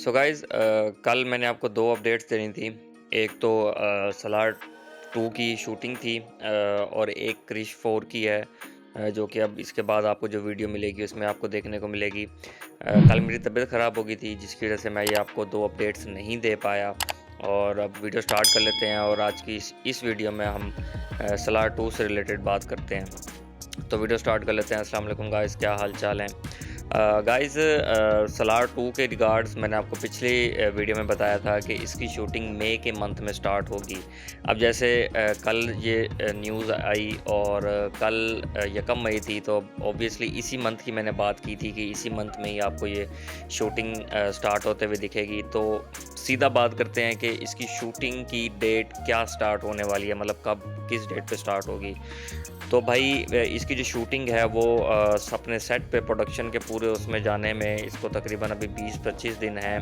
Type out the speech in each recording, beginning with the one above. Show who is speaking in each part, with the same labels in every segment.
Speaker 1: So guys कल मैंने आपको 2 अपडेट्स देनी थी। एक तो सलार 2 की शूटिंग थी और एक क्रिश 4 की है जो कि अब इसके बाद आपको जो वीडियो मिलेगी उसमें आपको देखने को मिलेगी। कल मेरी तबीयत ख़राब हो गई थी जिसकी वज़ह से मैं ये आपको 2 अपडेट्स नहीं दे पाया और अब वीडियो स्टार्ट कर लेते हैं और आज की इस वीडियो में हम सलार 2 से रिलेटेड बात करते हैं। तो वीडियो स्टार्ट कर लेते हैं। अस्सलाम वालेकुम गाइज़, क्या हाल-चाल है? गाइज़ सलार 2 के रिगार्ड्स मैंने आपको पिछली वीडियो में बताया था कि इसकी शूटिंग मई के मंथ में स्टार्ट होगी। अब जैसे कल ये न्यूज़ आई और कल यकम मई थी तो ऑब्वियसली इसी मंथ की मैंने बात की थी कि इसी मंथ में ही आपको ये शूटिंग स्टार्ट होते हुए दिखेगी। तो सीधा बात करते हैं कि इसकी शूटिंग की डेट क्या स्टार्ट होने वाली है, मतलब कब किस डेट पे स्टार्ट होगी। तो भाई इसकी जो शूटिंग है वो अपने सेट पे प्रोडक्शन के पूरे उसमें जाने में इसको तकरीबन अभी 20-25 दिन हैं,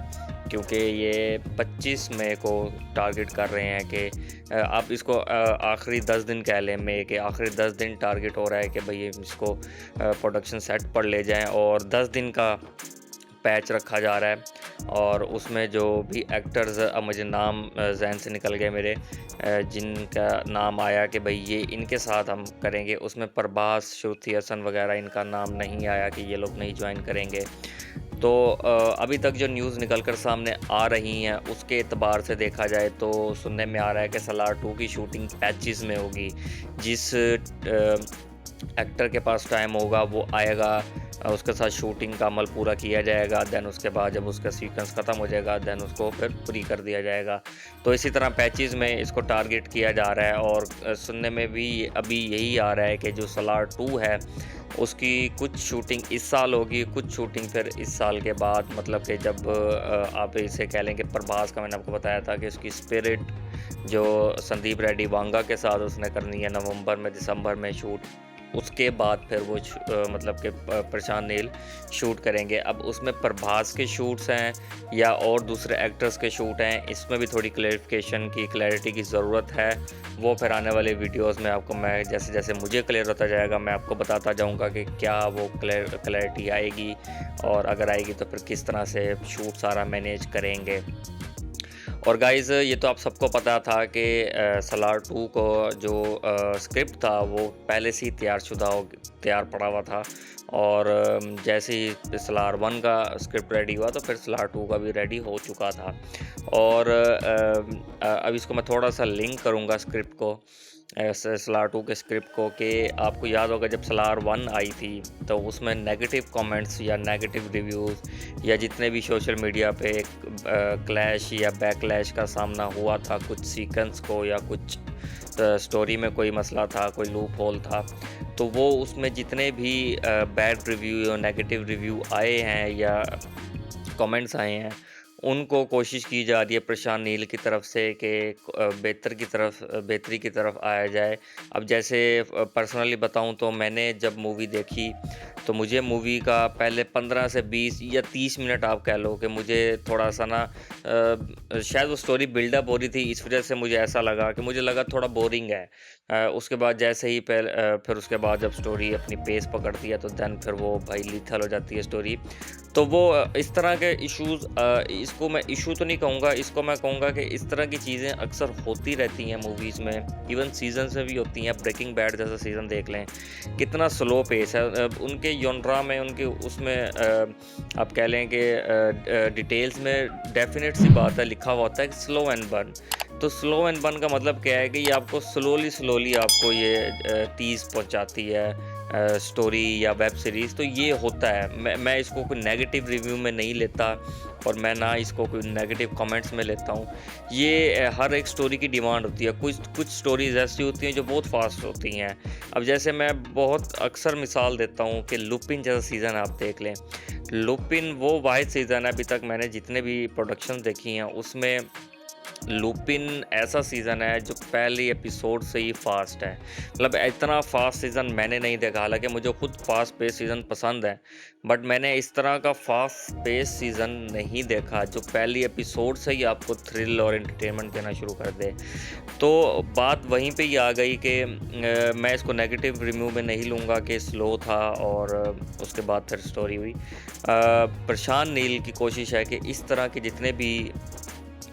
Speaker 1: क्योंकि ये 25 मई को टारगेट कर रहे हैं कि आप इसको आखिरी 10 दिन कह लें, मई के आखिरी 10 दिन टारगेट हो रहा है कि भाई इसको प्रोडक्शन सेट पर ले जाएं और 10 दिन का पैच रखा जा रहा है। और उसमें जो भी एक्टर्स, अब मुझे नाम ज़हन से निकल गए मेरे, जिनका नाम आया कि भाई ये इनके साथ हम करेंगे, उसमें प्रभास, श्रुति हसन वगैरह इनका नाम नहीं आया कि ये लोग नहीं ज्वाइन करेंगे। तो अभी तक जो न्यूज़ निकल कर सामने आ रही हैं उसके एतबार से देखा जाए तो सुनने में आ रहा है कि सलार 2 की शूटिंग पैचेस में होगी। जिस एक्टर के पास टाइम होगा वो आएगा, उसके साथ शूटिंग का अमल पूरा किया जाएगा, देन उसके बाद जब उसका सीक्वेंस ख़त्म हो जाएगा देन उसको फिर फ्री कर दिया जाएगा। तो इसी तरह पैचेस में इसको टारगेट किया जा रहा है और सुनने में भी अभी यही आ रहा है कि जो सलार 2 है उसकी कुछ शूटिंग इस साल होगी, कुछ शूटिंग फिर इस साल के बाद, मतलब कि जब आप इसे कह लें कि प्रभास का मैंने आपको बताया था कि उसकी स्पिरिट जो संदीप रेड्डी वांगा के साथ उसने करनी है नवंबर में, दिसंबर में शूट, उसके बाद फिर वो मतलब कि प्रशांत नील शूट करेंगे। अब उसमें प्रभास के शूट्स हैं या और दूसरे एक्टर्स के शूट हैं, इसमें भी थोड़ी क्लैरिफिकेशन की, क्लैरिटी की ज़रूरत है। वो फिर आने वाले वीडियोस में आपको मैं जैसे-जैसे मुझे क्लियर होता जाएगा मैं आपको बताता जाऊँगा कि क्या वो क्लैरिटी आएगी और अगर आएगी तो फिर किस तरह से शूट सारा मैनेज करेंगे। और गाइज़ ये तो आप सबको पता था कि सलार 2 को जो स्क्रिप्ट था वो पहले से ही तैयार पड़ा हुआ था और जैसे ही सलार 1 का स्क्रिप्ट रेडी हुआ तो फिर सलार 2 का भी रेडी हो चुका था। और अब इसको मैं थोड़ा-सा लिंक करूँगा स्क्रिप्ट को, सलार 2 के स्क्रिप्ट को, कि आपको याद होगा जब सलार 1 आई थी तो उसमें नेगेटिव कमेंट्स या नेगेटिव रिव्यूज़ या जितने भी सोशल मीडिया पे क्लैश या बैकलैश का सामना हुआ था कुछ सीक्वेंस को, या कुछ स्टोरी में कोई मसला था, कोई लूप होल था, तो वो उसमें जितने भी बैड रिव्यू या नेगेटिव रिव्यू आए हैं या कमेंट्स आए हैं, उनको कोशिश की जा रही है प्रशांत नील की तरफ से कि बेहतरी की तरफ आया जाए। अब जैसे पर्सनली बताऊँ तो मैंने जब मूवी देखी, तो मुझे मूवी का पहले 15 से 20 या 30 मिनट आप कह लो कि मुझे थोड़ा-सा ना शायद वो स्टोरी बिल्डअप हो रही थी, इस वज़ह से मुझे ऐसा लगा कि मुझे लगा थोड़ा बोरिंग है। उसके बाद जैसे ही फिर उसके बाद जब स्टोरी अपनी पेस पकड़ती है तो देन फिर वो भाई लीथल हो जाती है स्टोरी। तो वो इस तरह के इश्यूज़, इसको मैं इश्यू तो नहीं कहूँगा, इसको मैं कहूँगा कि इस तरह की चीज़ें अक्सर होती रहती हैं मूवीज़ में, इवन सीज़न्स में भी होती हैं। ब्रेकिंग बैड जैसा सीज़न देख लें, कितना स्लो पेस है। उनके जॉनरा में, उनके उसमें आप कह लें कि डिटेल्स में डेफ़िनेट सी बात है, लिखा हुआ होता है कि स्लो एंड बर्न। तो स्लो एंड बर्न का मतलब क्या है कि ये आपको स्लोली आपको ये टीज़ पहुँचाती है स्टोरी या वेब सीरीज़। तो ये होता है। मैं इसको कोई नेगेटिव रिव्यू में नहीं लेता और मैं ना इसको कोई नेगेटिव कमेंट्स में लेता हूँ। ये हर एक स्टोरी की डिमांड होती है। कुछ कुछ स्टोरीज़ ऐसी होती हैं जो बहुत फ़ास्ट होती हैं। अब जैसे मैं बहुत अक्सर मिसाल देता हूँ कि लुपिन जैसा सीज़न आप देख लें। लुपिन वो वाहिद सीज़न है अभी तक मैंने जितने भी प्रोडक्शंस देखी हैं उसमें लुपिन ऐसा सीज़न है जो पहले एपिसोड से ही फास्ट है। मतलब इतना फास्ट सीज़न मैंने नहीं देखा, हालाँकि मुझे खुद फास्ट पेस सीज़न पसंद है, बट मैंने इस तरह का फास्ट पेस सीज़न नहीं देखा जो पहली एपिसोड से ही आपको थ्रिल और एंटरटेनमेंट देना शुरू कर दे। तो बात वहीं पे ही आ गई कि मैं इसको नेगेटिव रिव्यू में नहीं लूँगा कि स्लो था और उसके बाद फिर स्टोरी हुई। प्रशांत नील की कोशिश है कि इस तरह के जितने भी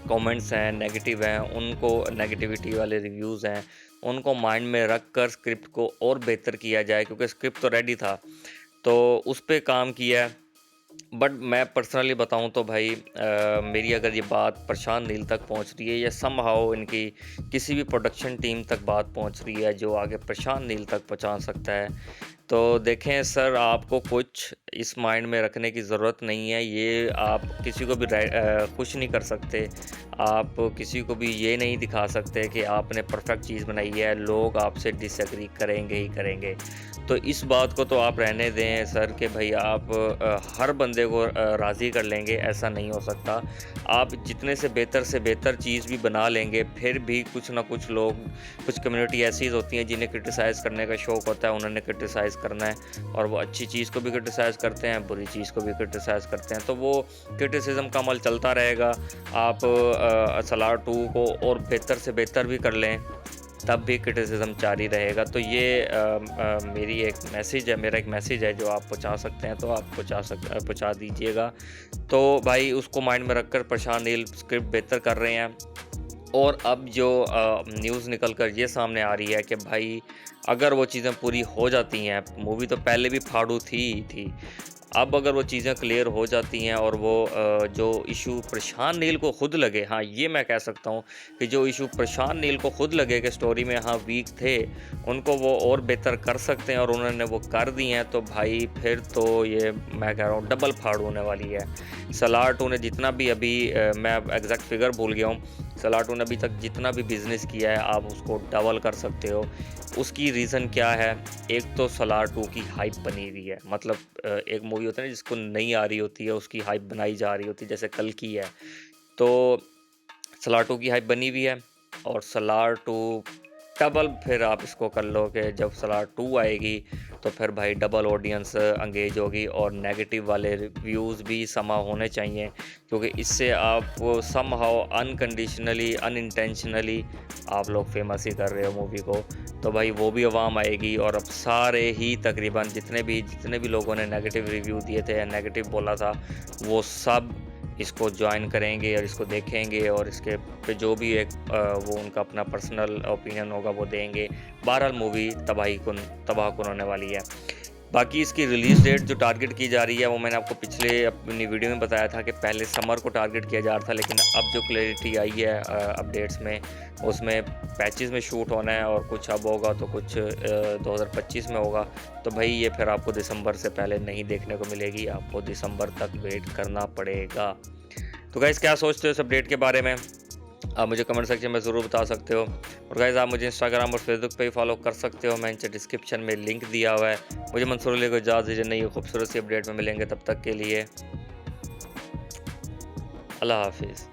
Speaker 1: कमेंट्स हैं, नेगेटिव हैं, उनको नेगेटिविटी वाले रिव्यूज़ हैं, उनको माइंड में रख कर स्क्रिप्ट को और बेहतर किया जाए, क्योंकि स्क्रिप्ट तो रेडी था, तो उस पे काम किया है। बट मैं पर्सनली बताऊं तो भाई मेरी अगर ये बात प्रशांत नील तक पहुंच रही है या समहाउ इनकी किसी भी प्रोडक्शन टीम तक बात पहुंच रही है जो आगे प्रशांत नील तक पहुंचा सकता है, तो देखें सर, आपको कुछ इस माइंड में रखने की ज़रूरत नहीं है। ये आप किसी को भी खुश नहीं कर सकते। आप किसी को भी ये नहीं दिखा सकते कि आपने परफेक्ट चीज़ बनाई है, लोग आपसे डिसएग्री करेंगे ही करेंगे। तो इस बात को तो आप रहने दें सर कि भाई आप हर बंदे को राज़ी कर लेंगे, ऐसा नहीं हो सकता। आप जितने से बेहतर चीज़ भी बना लेंगे, फिर भी कुछ ना कुछ लोग, कुछ कम्युनिटी ऐसी होती हैं जिन्हें क्रिटिसाइज़ करने का शौक़ होता है, उन्होंने क्रिटिसाइज़ करना है, और वो अच्छी चीज़ को भी क्रिटिसाइज़ करते हैं, बुरी चीज़ को भी क्रिटिसाइज़ करते हैं, तो वो क्रिटिसिज्म का अमल चलता रहेगा। आप सलार 2 को और बेहतर से बेहतर भी कर लें, तब भी क्रिटिसिज्म जारी रहेगा। तो ये मेरी एक मैसेज है, मेरा एक मैसेज है जो आप पहुंचा सकते हैं, तो आप पहुंचा दीजिएगा। तो भाई उसको माइंड में रखकर प्रशांत नील स्क्रिप्ट बेहतर कर रहे हैं। और अब जो न्यूज़ निकल कर ये सामने आ रही है कि भाई अगर वो चीज़ें पूरी हो जाती हैं, मूवी तो पहले भी फाड़ू थी ही थी, अब अगर वो चीज़ें क्लियर हो जाती हैं और वो जो इशू प्रशांत नील को खुद लगे, हाँ ये मैं कह सकता हूँ कि जो इशू प्रशांत नील को खुद लगे कि स्टोरी में हाँ वीक थे, उनको वो और बेहतर कर सकते हैं और उन्होंने वो कर दी हैं, तो भाई फिर तो ये मैं कह रहा हूँ डबल फाड़ होने वाली है। सलार 2 ने जितना भी अभी मैं एग्जैक्ट फिगर भूल गया हूँ, सलार 2 ने अभी तक जितना भी बिज़नेस किया है आप उसको डबल कर सकते हो। उसकी रीज़न क्या है? एक तो सलार 2 की हाइप बनी हुई है, मतलब एक मूवी होती है ना जिसको नहीं आ रही होती है, उसकी हाइप बनाई जा रही होती है, जैसे कल की है। तो सलार 2 की हाइप बनी हुई है, और सलार 2 डबल, फिर आप इसको कर लो कि जब सलार 2 आएगी तो फिर भाई डबल ऑडियंस एंगेज होगी, और नेगेटिव वाले रिव्यूज़ भी समा होने चाहिए, क्योंकि इससे आप समहाउ अनकंडीशनली अनइंटेंशनली आप लोग फेमस ही कर रहे हो मूवी को, तो भाई वो भी आवाम आएगी। और अब सारे ही तकरीबन जितने भी लोगों ने नेगेटिव रिव्यू दिए थे या नेगेटिव बोला था, वो सब इसको ज्वाइन करेंगे और इसको देखेंगे, और इसके पे जो भी एक वो उनका अपना पर्सनल ओपिनियन होगा वो देंगे। बहरहाल मूवी तबाह कुन होने वाली है। बाकी इसकी रिलीज़ डेट जो टारगेट की जा रही है वो मैंने आपको पिछले अपनी वीडियो में बताया था कि पहले समर को टारगेट किया जा रहा था, लेकिन अब जो क्लैरिटी आई है अपडेट्स में, उसमें पैचेस में शूट होना है और कुछ अब होगा तो कुछ 2025 में होगा। तो भाई ये फिर आपको दिसंबर से पहले नहीं देखने को मिलेगी, आपको दिसंबर तक वेट करना पड़ेगा। तो गाइस क्या सोचते हो इस अपडेट के बारे में? आप मुझे कमेंट सेक्शन में ज़रूर बता सकते हो। और गाइस आप मुझे इंस्टाग्राम और फेसबुक पे भी फॉलो कर सकते हो, मैं नीचे डिस्क्रिप्शन में लिंक दिया हुआ है। मुझे मंसूर अली को इजाज़त दीजिए, नई खूबसूरत सी अपडेट में मिलेंगे, तब तक के लिए अल्लाह हाफिज़।